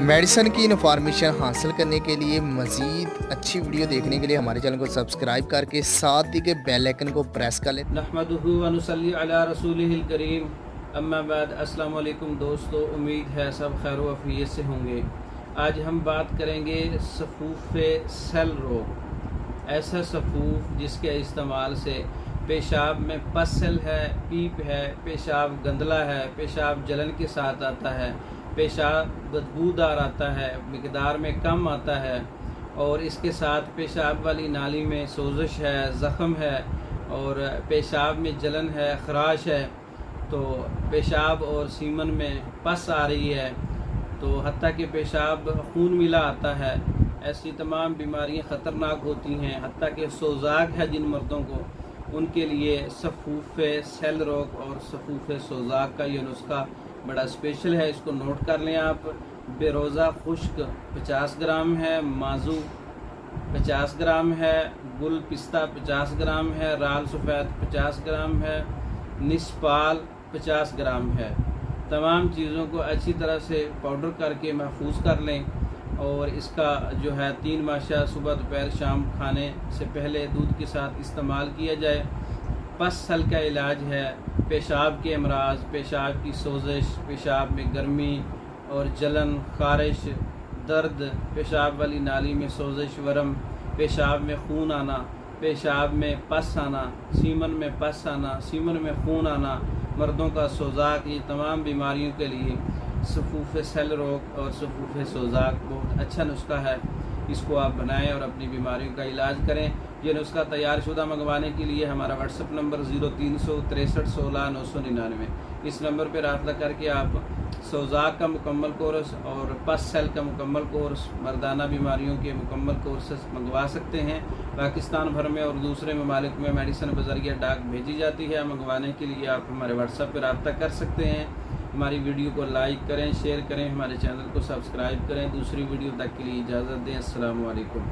Medicine की information हासिल करने के लिए मज़ीद अच्छी वीडियो देखने के लिए हमारे चैनल को सब्सक्राइब करके साथ ही के बेल आइकन को प्रेस कर लें। नहमदुहु व नुसल्ली अला रसूलिहिल करीम, अम्मा बाद। अस्सलाम वालेकुम दोस्तों, उम्मीद है सब खैर व आफियत से होंगे। आज हम बात करेंगे सफूफ सेल रोग। ऐसा सफूफ जिसके इस्तेमाल से पेशाब में पसल है, पीप है, पेशाब गंदला है, पेशाब जलन के साथ आता है, पेशाब बदबूदार आता है, मिकदार में कम आता है और इसके साथ पेशाब वाली नाली में सोजिश है, ज़ख़म है और पेशाब में जलन है, ख़राश है, तो पेशाब और सीमन में पस आ रही है, तो हत्ता कि पेशाब खून मिला आता है। ऐसी तमाम बीमारियां ख़तरनाक होती हैं। हत्ता कि सोजाक है जिन मर्दों को, उनके लिए सफूफ सेल रोग और सफूफ सोजाक का ये नुस्खा बड़ा स्पेशल है। इसको नोट कर लें आप। बेरोज़ा खुश्क 50 ग्राम है, माजू 50 ग्राम है, गुल पिस्ता 50 ग्राम है, राल सफ़ेद 50 ग्राम है, निस्पाल 50 ग्राम है। तमाम चीज़ों को अच्छी तरह से पाउडर करके महफूज कर लें और इसका जो है 3 माशा सुबह दोपहर शाम खाने से पहले दूध के साथ इस्तेमाल किया जाए। पसल का इलाज है पेशाब के अमराज, पेशाब की सोजिश, पेशाब में गर्मी और जलन, ख़ारिश, दर्द, पेशाब वाली नाली में सोजिश, वरम, पेशाब में खून आना, पेशाब में पस आना, सीमन में पस आना, सीमन में खून आना, मर्दों का सोजाक, ये तमाम बीमारियों के लिए सफूफ सेल रोग और सफूफ सोजाक बहुत अच्छा नुस्खा है। इसको आप बनाएं और अपनी बीमारियों का इलाज करें। ये नुस्खा तैयार शुदा मंगवाने के लिए हमारा व्हाट्सअप नंबर 0363 16 999, इस नंबर पर रब्ता करके आप सोजाक का मुकम्मल कोर्स और पस सेल का मुकम्मल कोर्स, मर्दाना बीमारियों के मुकम्मल कोर्स मंगवा सकते हैं। पाकिस्तान भर में और दूसरे ममालिक में मेडिसिन बज़रिया डाक भेजी जाती है। मंगवाने के लिए आप हमारे व्हाट्सएप पर रब्ता कर सकते हैं। हमारी वीडियो को लाइक करें, शेयर करें, हमारे चैनल को सब्सक्राइब करें। दूसरी वीडियो तक के लिए इजाज़त दें। अस्सलामु अलैकुम।